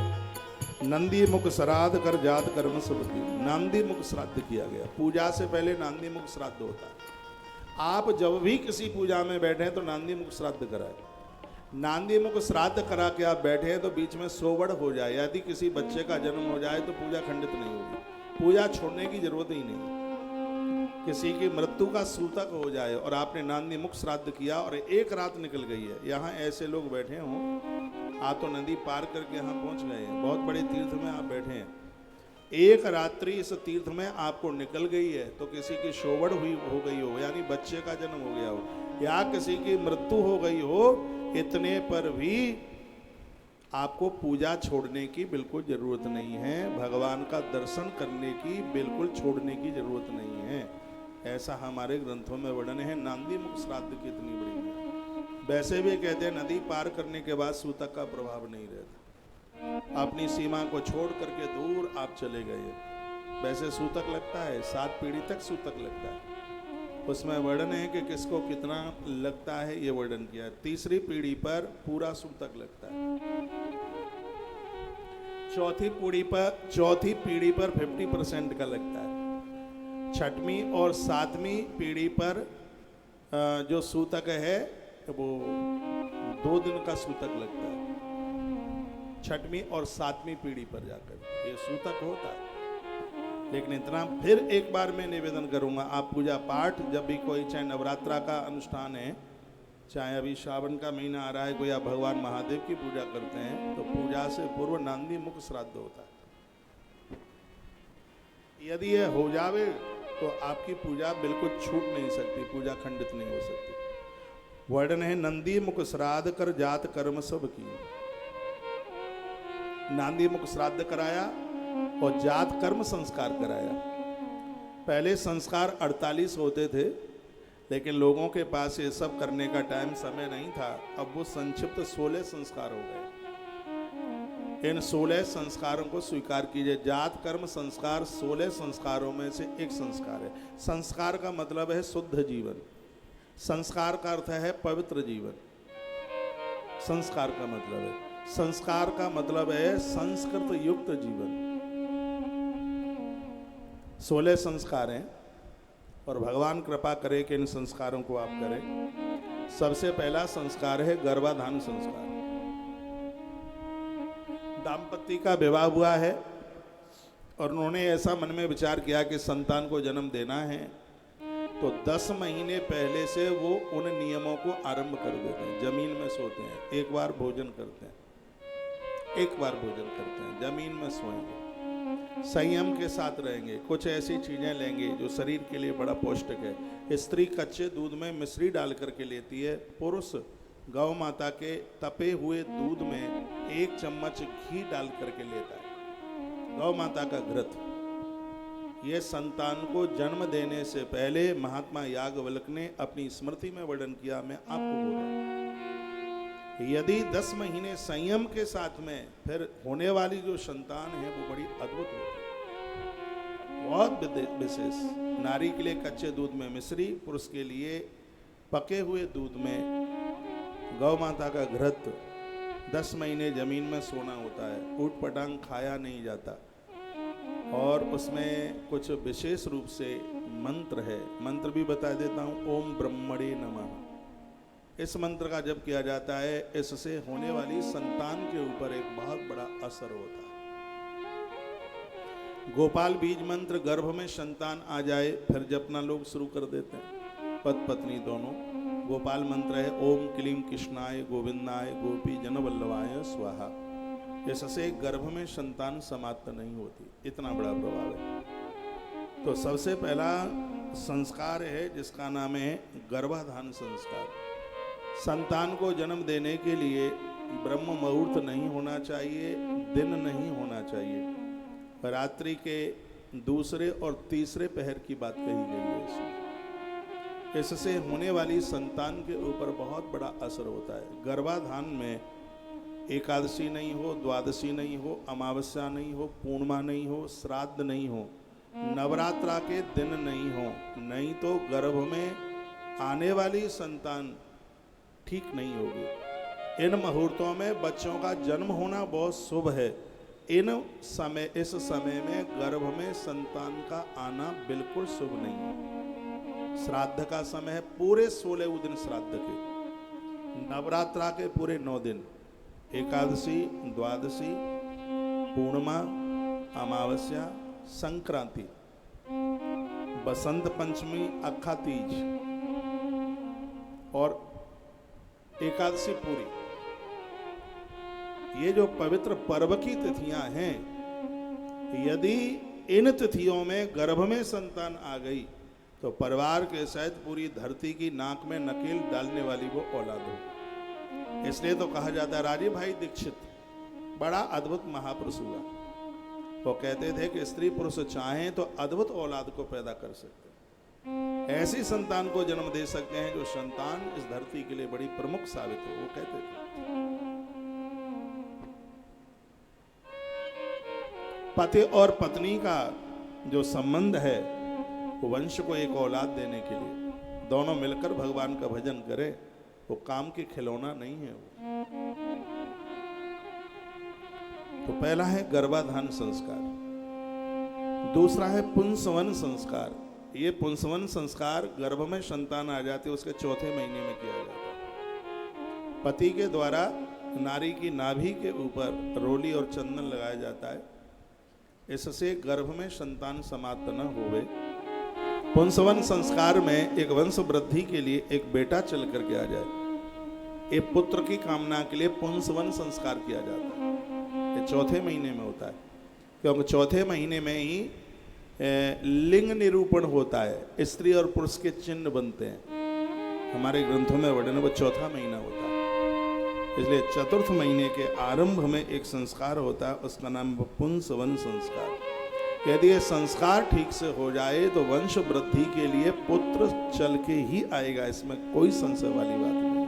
नंदी मुख श्राद्ध कर जात कर्म सब की। नंदी मुख श्राद्ध किया गया। पूजा से पहले नंदी मुख श्राद्ध होता है। आप जब भी किसी पूजा में बैठे तो नंदी मुख श्राद्ध कराए। नांदी मुख श्राद्ध करा के आप बैठे हैं तो बीच में सोवड़ हो जाए, यदि किसी बच्चे का जन्म हो जाए तो पूजा खंडित नहीं होगी। पूजा छोड़ने की जरूरत ही नहीं। किसी की मृत्यु का सूतक हो जाए और आपने नांदी मुख श्राद्ध किया और एक रात निकल गई है, यहाँ ऐसे लोग बैठे हों, आप तो नदी पार करके यहाँ पहुँच गए हैं, बहुत बड़े तीर्थ में आप बैठे हैं, एक रात्रि इस तीर्थ में आपको निकल गई है तो किसी की शोवड़ हो गई हो, यानी बच्चे का जन्म हो गया हो, या किसी की मृत्यु हो गई हो, इतने पर भी आपको पूजा छोड़ने की बिल्कुल जरूरत नहीं है। भगवान का दर्शन करने की बिल्कुल छोड़ने की जरूरत नहीं है। ऐसा हमारे ग्रंथों में वर्णन है। नांदी मुख श्राद्ध कितनी बड़ी है। वैसे भी कहते हैं नदी पार करने के बाद सूतक का प्रभाव नहीं रहता। अपनी सीमा को छोड़ करके दूर आप चले गए, वैसे सूतक लगता है, 7 पीढ़ी तक सूतक लगता है। उसमें वर्णन है कि किसको कितना लगता है, ये वर्णन किया है। तीसरी पीढ़ी पर पूरा सूतक लगता है। चौथी पीढ़ी पर 50% का लगता है। छठवीं और 7वीं पीढ़ी पर जो सूतक है वो 2 दिन का सूतक लगता है। 6वीं और 7वीं पीढ़ी पर जाकर ये सूतक होता है। लेकिन इतना फिर एक बार मैं निवेदन करूंगा, आप पूजा पाठ जब भी कोई, चाहे नवरात्रा का अनुष्ठान है, चाहे अभी श्रावण का महीना आ रहा है, कोई आप भगवान महादेव की पूजा करते हैं तो पूजा से पूर्व नांदी मुख श्राद्ध होता है। यदि यह हो जावे तो आपकी पूजा बिल्कुल छूट नहीं सकती, पूजा खंडित नहीं हो सकती। वर्णन है नंदी मुख श्राद्ध कर जात कर्म सब की। नांदी मुख श्राद्ध कराया और जात कर्म संस्कार कराया। पहले संस्कार 48 होते थे, लेकिन लोगों के पास ये सब करने का टाइम समय नहीं था। अब वो संक्षिप्त 16 संस्कार हो गए। इन 16 संस्कारों को स्वीकार कीजिए। जात कर्म संस्कार 16 संस्कारों में से एक संस्कार है। संस्कार का मतलब है शुद्ध जीवन। संस्कार का अर्थ है पवित्र जीवन। संस्कार का मतलब है संस्कृत युक्त जीवन। 16 संस्कार हैं और भगवान कृपा करे कि इन संस्कारों को आप करें। सबसे पहला संस्कार है गर्भाधान संस्कार। दाम्पत्य का विवाह हुआ है और उन्होंने ऐसा मन में विचार किया कि संतान को जन्म देना है, तो 10 महीने पहले से वो उन नियमों को आरंभ कर देते हैं। जमीन में सोते हैं, एक बार भोजन करते हैं, जमीन में सोएंगे, संयम के साथ रहेंगे, कुछ ऐसी चीजें लेंगे जो शरीर के लिए बड़ा पौष्टिक है। स्त्री कच्चे दूध में मिश्री डाल करके लेती है, पुरुष गौ माता के तपे हुए दूध में 1 चम्मच घी डाल करके लेता है, गौ माता का घृत। ये संतान को जन्म देने से पहले महात्मा याज्ञवल्क्य ने अपनी स्मृति में वर्णन किया। मैं आपको बोल रहा हूं, यदि 10 महीने संयम के साथ में फिर होने वाली जो संतान है वो बड़ी अद्भुत होती है, बहुत विशेष। नारी के लिए कच्चे दूध में मिश्री, पुरुष के लिए पके हुए दूध में गौ माता का घृत। 10 महीने जमीन में सोना होता है, ऊट पटांग खाया नहीं जाता, और उसमें कुछ विशेष रूप से मंत्र है। मंत्र भी बता देता हूँ। ओम ब्रह्मणे नमः। इस मंत्र का जप किया जाता है, इससे होने वाली संतान के ऊपर एक बहुत बड़ा असर होता है। गोपाल बीज मंत्र, गर्भ में संतान आ जाए फिर जपना लोग शुरू कर देते हैं, पति पत्नी दोनों। गोपाल मंत्र है ओम क्लीम कृष्णाय गोविंदाय गोपी जनवल्लभाय स्वाहा। इससे गर्भ में संतान समाप्त नहीं होती, इतना बड़ा प्रभाव है। तो सबसे पहला संस्कार है जिसका नाम है गर्भाधान संस्कार। संतान को जन्म देने के लिए ब्रह्म मुहूर्त नहीं होना चाहिए, दिन नहीं होना चाहिए। रात्रि के दूसरे और तीसरे पहर की बात कही गई है इसमें। इससे होने वाली संतान के ऊपर बहुत बड़ा असर होता है। गर्भाधान में एकादशी नहीं हो, द्वादशी नहीं हो, अमावस्या नहीं हो, पूर्णिमा नहीं हो, श्राद्ध नहीं हो, नवरात्रा के दिन नहीं हो, नहीं तो गर्भ में आने वाली संतान ठीक नहीं होगी। इन मुहूर्तों में बच्चों का जन्म होना बहुत शुभ है। इस समय में गर्भ में संतान का आना बिल्कुल शुभ नहीं है। श्राद्ध का समय है पूरे 16 दिन श्राद्ध के, नवरात्रा के पूरे 9 दिन, एकादशी, द्वादशी, पूर्णिमा, अमावस्या, संक्रांति, बसंत पंचमी, अक्खा तीज और एकादशी पूरी। ये जो पवित्र पर्व की तिथियां हैं, यदि इन तिथियों में गर्भ में संतान आ गई तो परिवार के सहित पूरी धरती की नाक में नकेल डालने वाली वो औलाद हो। इसलिए तो कहा जाता है, राजीव भाई दीक्षित बड़ा अद्भुत महापुरुष हुआ। वो कहते थे कि स्त्री पुरुष चाहें तो अद्भुत औलाद को पैदा कर सकते हैं, ऐसी संतान को जन्म दे सकते हैं जो संतान इस धरती के लिए बड़ी प्रमुख साबित हो। वो कहते थे पति और पत्नी का जो संबंध है वो वंश को एक औलाद देने के लिए, दोनों मिलकर भगवान का भजन करें, वो काम के खिलौना नहीं है वो। तो पहला है गर्भाधान संस्कार, दूसरा है पुंसवन संस्कार। ये पुंसवन संस्कार गर्भ में संतान आ जाती है उसके चौथे महीने में किया जाता है। पति के द्वारा नारी की नाभि के ऊपर रोली और चंदन लगाया जाता है, इससे गर्भ में संतान समाप्त न होवे। पुंसवन संस्कार में एक वंश वृद्धि के लिए एक बेटा चल करके आ जाए, एक पुत्र की कामना के लिए पुंसवन संस्कार किया जाता है। ये चौथे महीने में होता है, क्योंकि चौथे महीने में ही लिंग निरूपण होता है, स्त्री और पुरुष के चिन्ह बनते हैं। हमारे ग्रंथों में वर्णन वो चौथा महीना होता है। इसलिए चतुर्थ महीने के आरंभ में एक संस्कार होता है, उसका नाम पुंसवन संस्कार। यदि ये संस्कार ठीक से हो जाए तो वंश वृद्धि के लिए पुत्र चल के ही आएगा, इसमें कोई संशय वाली बात नहीं।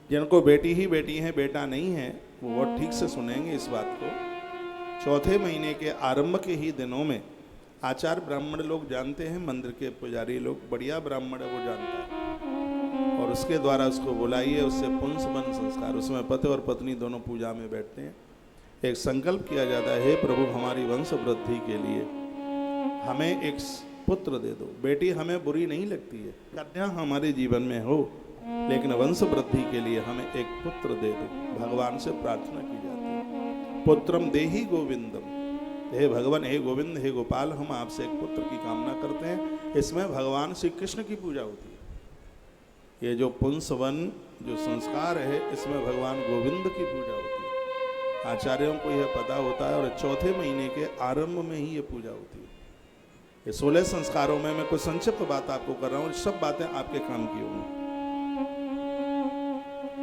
जिनको बेटी ही बेटी है, बेटा नहीं है, वो ठीक से सुनेंगे इस बात को। चौथे महीने के आरंभ के ही दिनों में आचार्य ब्राह्मण लोग जानते हैं, मंदिर के पुजारी लोग, बढ़िया ब्राह्मण है वो जानता है, और उसके द्वारा उसको बुलाइए, उससे पुंसवन संस्कार, उसमें पति और पत्नी दोनों पूजा में बैठते हैं। एक संकल्प किया जाता है, हे प्रभु हमारी वंश वृद्धि के लिए हमें एक पुत्र दे दो। बेटी हमें बुरी नहीं लगती है, कन्या हमारे जीवन में हो, लेकिन वंश वृद्धि के लिए हमें एक पुत्र दे दो। भगवान से प्रार्थना की जाती है, पुत्रम देहि गोविंदम, हे भगवान, हे गोविंद, हे गोपाल, हम आपसे एक पुत्र की कामना करते हैं। इसमें भगवान श्री कृष्ण की पूजा होती है। ये जो पुंसवन जो संस्कार है, इसमें भगवान गोविंद की पूजा होती है। आचार्यों को यह पता होता है, और चौथे महीने के आरंभ में ही ये पूजा होती है। ये 16 संस्कारों में मैं कुछ संक्षिप्त बात आपको कर रहा हूँ, सब बातें आपके काम की होंगी।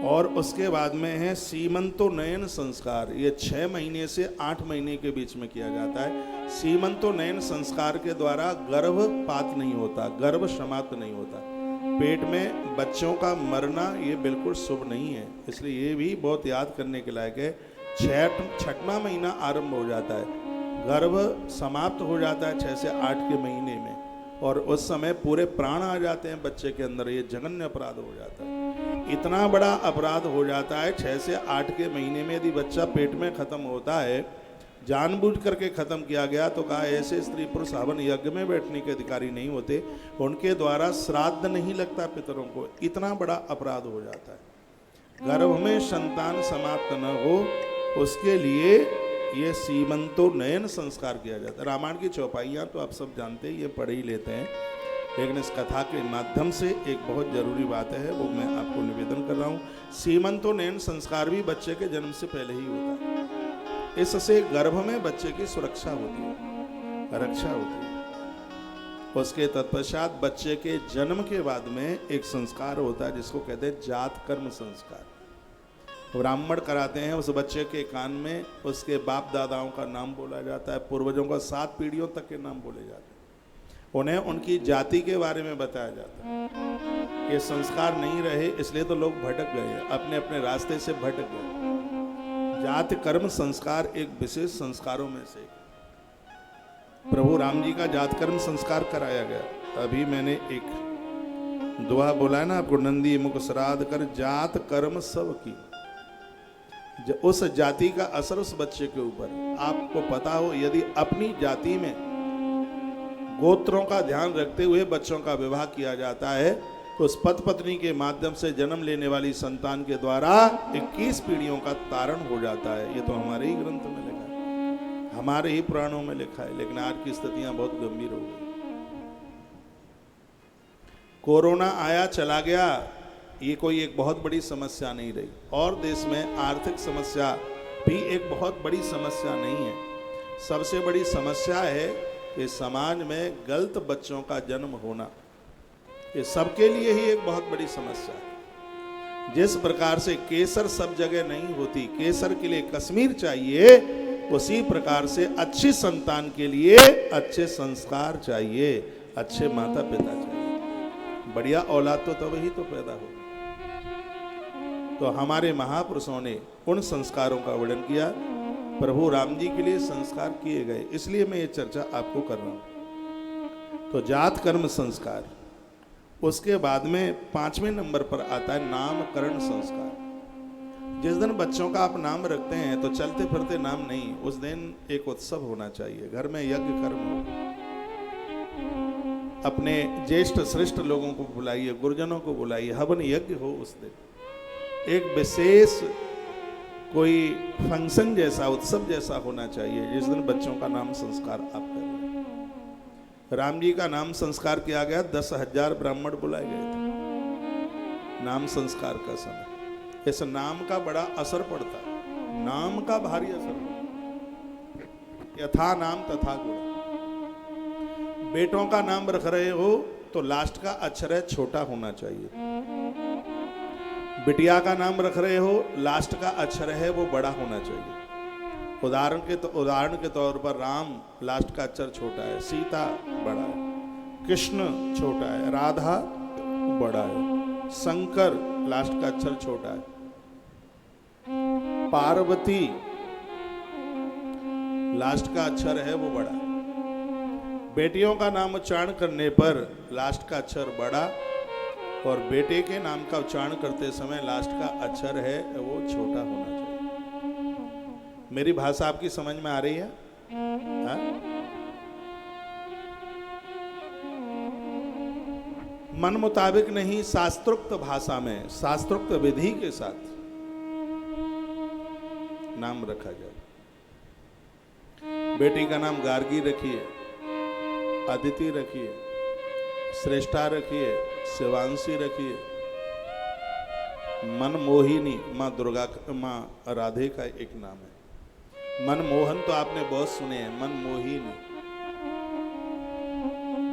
और उसके बाद में है सीमंतोन्नयन संस्कार। ये 6 महीने से 8 महीने के बीच में किया जाता है। सीमंतोन्नयन संस्कार के द्वारा गर्भपात नहीं होता, गर्भ समाप्त नहीं होता, पेट में बच्चों का मरना ये बिल्कुल शुभ नहीं है। इसलिए ये भी बहुत याद करने के लायक है। 6वां महीना आरंभ हो जाता है, गर्भ समाप्त हो जाता है 6 से 8 के महीने में, और उस समय पूरे प्राण आ जाते हैं बच्चे के अंदर। ये जघन्य अपराध हो जाता है, इतना बड़ा अपराध हो जाता है। 6 से 8 के महीने में यदि बच्चा पेट में खत्म होता है, जानबूझ करके खत्म किया गया, तो कहा ऐसे स्त्री पुरुष हवन यज्ञ में बैठने के अधिकारी नहीं होते, उनके द्वारा श्राद्ध नहीं लगता पितरों को। इतना बड़ा अपराध हो जाता है। गर्भ में संतान समाप्त न हो, उसके लिए ये सीमंतोन्नयन संस्कार किया जाता है। रामायण की चौपाइयाँ तो आप सब जानते हैं, ये पढ़ ही लेते हैं, लेकिन इस कथा के माध्यम से एक बहुत जरूरी बात है, वो मैं आपको निवेदन कर रहा हूँ। सीमंतोन्नयन संस्कार भी बच्चे के जन्म से पहले ही होता है। इससे गर्भ में बच्चे की सुरक्षा होती है, रक्षा होती है। उसके तत्पश्चात बच्चे के जन्म के बाद में एक संस्कार होता है जिसको कहते हैं जात कर्म संस्कार। ब्राह्मण कराते हैं, उस बच्चे के कान में उसके बाप दादाओं का नाम बोला जाता है, पूर्वजों का 7 पीढ़ियों तक के नाम बोले जाते हैं, उन्हें उनकी जाति के बारे में बताया जाता है। ये संस्कार नहीं रहे, इसलिए तो लोग भटक गए, अपने अपने रास्ते से भटक गए। जाति कर्म संस्कार एक विशेष संस्कारों में से। प्रभु राम जी का जात कर्म संस्कार कराया गया। अभी मैंने एक दुआ बोला है ना आपको, नंदी मुख श्राद्ध कर जात कर्म सब की। उस जाति का असर उस बच्चे के ऊपर। आपको पता हो, यदि अपनी जाति में गोत्रों का ध्यान रखते हुए बच्चों का विवाह किया जाता है, तो उस पति पत्नी के माध्यम से जन्म लेने वाली संतान के द्वारा 21 पीढ़ियों का तारण हो जाता है। ये तो हमारे ही ग्रंथ में लिखा है, हमारे ही पुराणों में लिखा है। लेकिन आज की स्थितियां बहुत गंभीर हो गई। कोरोना आया चला गया, ये कोई एक बहुत बड़ी समस्या नहीं रही। और देश में आर्थिक समस्या भी एक बहुत बड़ी समस्या नहीं है। सबसे बड़ी समस्या है कि समाज में गलत बच्चों का जन्म होना, ये सबके लिए ही एक बहुत बड़ी समस्या है। जिस प्रकार से केसर सब जगह नहीं होती, केसर के लिए कश्मीर चाहिए, उसी प्रकार से अच्छी संतान के लिए अच्छे संस्कार चाहिए, अच्छे माता पिता चाहिए। बढ़िया औलाद तो तब ही तो पैदा हो। तो हमारे महापुरुषों ने उन संस्कारों का वर्णन किया। प्रभु राम जी के लिए संस्कार किए गए, इसलिए मैं ये चर्चा आपको कर रहा हूं। तो जात कर्म संस्कार, उसके बाद में 5वें नंबर पर आता है नामकरण संस्कार। जिस दिन बच्चों का आप नाम रखते हैं तो चलते फिरते नाम नहीं, उस दिन एक उत्सव होना चाहिए। घर में यज्ञ कर्म हो, अपने ज्येष्ठ श्रेष्ठ लोगों को बुलाइए, गुरुजनों को बुलाइए, हवन यज्ञ हो। उस दिन एक विशेष कोई फंक्शन जैसा, उत्सव जैसा होना चाहिए, जिस दिन बच्चों का नाम संस्कार आप कर रहे हैं। राम जी का नाम संस्कार किया गया, 10,000 ब्राह्मण बुलाए गए थे नाम संस्कार का समय। इस नाम का बड़ा असर पड़ता है, नाम का भारी असर पड़ता है। यथा नाम तथा गुण। बेटों का नाम रख रहे हो तो लास्ट का अक्षर छोटा होना चाहिए। बिटिया का नाम रख रहे हो, लास्ट का अक्षर है वो बड़ा होना चाहिए। उदाहरण के तौर पर राम, लास्ट का अक्षर छोटा है, सीता बड़ा है, कृष्ण छोटा है, राधा बड़ा है, शंकर लास्ट का अक्षर छोटा है, पार्वती लास्ट का अक्षर है वो बड़ा है। बेटियों का नाम उच्चारण करने पर लास्ट का अक्षर बड़ा, और बेटे के नाम का उच्चारण करते समय लास्ट का अक्षर है वो छोटा होना चाहिए। मेरी भाषा आपकी समझ में आ रही है? हा? मन मुताबिक नहीं, शास्त्रोक्त भाषा में, शास्त्रोक्त विधि के साथ नाम रखा जाए। बेटी का नाम गार्गी रखिए, अदिति रखिए, श्रेष्ठा रखिए, शिवांशी रखिए, मनमोहिनी माँ दुर्गा, माँ राधे का एक नाम है। मनमोहन तो आपने बहुत सुने हैं, मनमोहिनी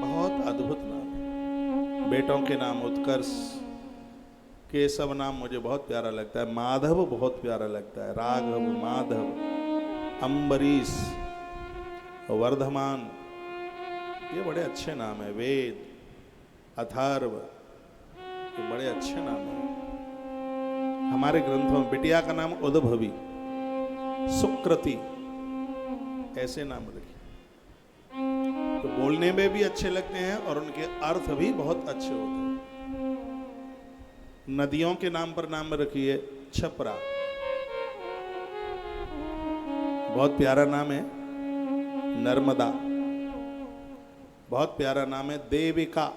बहुत अद्भुत नाम है। बेटों के नाम उत्कर्ष, केशव नाम मुझे बहुत प्यारा लगता है, माधव बहुत प्यारा लगता है, राघव, माधव, अम्बरीश, वर्धमान, ये बड़े अच्छे नाम है। वेद, अथर्व, ये बड़े अच्छे नाम हैं हमारे ग्रंथों में। बिटिया का नाम उद्भवी, सुकृति, ऐसे नाम रखिए तो बोलने में भी अच्छे लगते हैं और उनके अर्थ भी बहुत अच्छे होते हैं। नदियों के नाम पर नाम रखिए, छपरा बहुत प्यारा नाम है, नर्मदा बहुत प्यारा नाम है, देविका,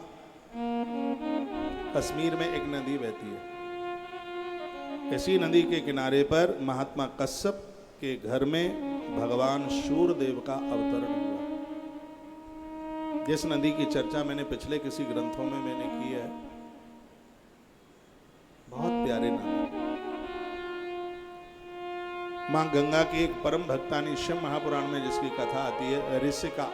कश्मीर में एक नदी बहती है। इसी नदी के किनारे पर महात्मा कश्यप के घर में भगवान सूर्यदेव का अवतरण हुआ। जिस नदी की चर्चा मैंने पिछले किसी ग्रंथों में मैंने की है, बहुत प्यारे नाम। मां गंगा की एक परम भक्तानी शिव महापुराण में जिसकी कथा आती है, ऋषिका,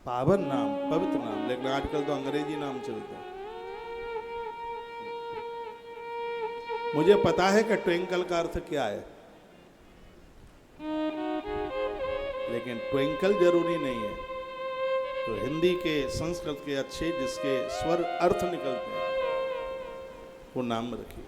पावन नाम, पवित्र नाम, लेकिन आजकल तो अंग्रेजी नाम चलता है। मुझे पता है कि ट्विंकल का अर्थ क्या है, लेकिन ट्विंकल जरूरी नहीं है। तो हिंदी के संस्कृत के अच्छे जिसके स्वर अर्थ निकलते हैं वो नाम रखिए।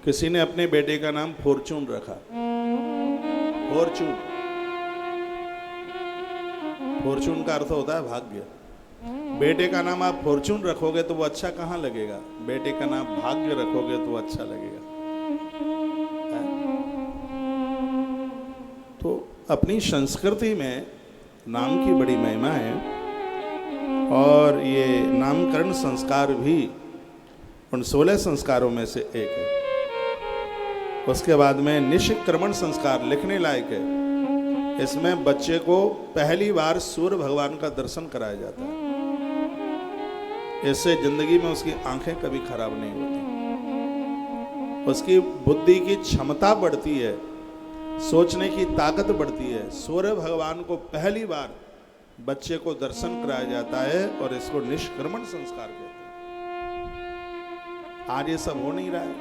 किसी ने अपने बेटे का नाम फॉर्चून रखा। फॉर्चून, फॉर्चून का अर्थ होता है भाग्य। बेटे का नाम आप फॉर्चून रखोगे तो वो अच्छा कहाँ लगेगा? बेटे का नाम भाग्य रखोगे तो वो अच्छा लगेगा। है? तो अपनी संस्कृति में नाम की बड़ी महिमा है और ये नामकरण संस्कार भी उन 16 संस्कारों में से एक है। उसके बाद में निष्क्रमण संस्कार लिखने लायक है। इसमें बच्चे को पहली बार सूर्य भगवान का दर्शन कराया जाता है। इससे जिंदगी में उसकी आंखें कभी खराब नहीं होती, उसकी बुद्धि की क्षमता बढ़ती है, सोचने की ताकत बढ़ती है। सूर्य भगवान को पहली बार बच्चे को दर्शन कराया जाता है और इसको निष्क्रमण संस्कार कहते हैं। आज ये सब हो नहीं रहा है,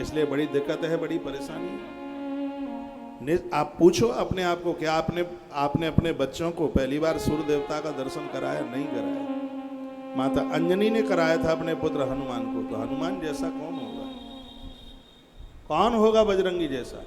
इसलिए बड़ी दिक्कत है, बड़ी परेशानी है। आप पूछो अपने आप को, क्या आपने अपने बच्चों को पहली बार सूर्य देवता का दर्शन कराया? नहीं कराया। माता अंजनी ने कराया था अपने पुत्र हनुमान को। तो हनुमान जैसा कौन होगा? कौन होगा बजरंगी जैसा?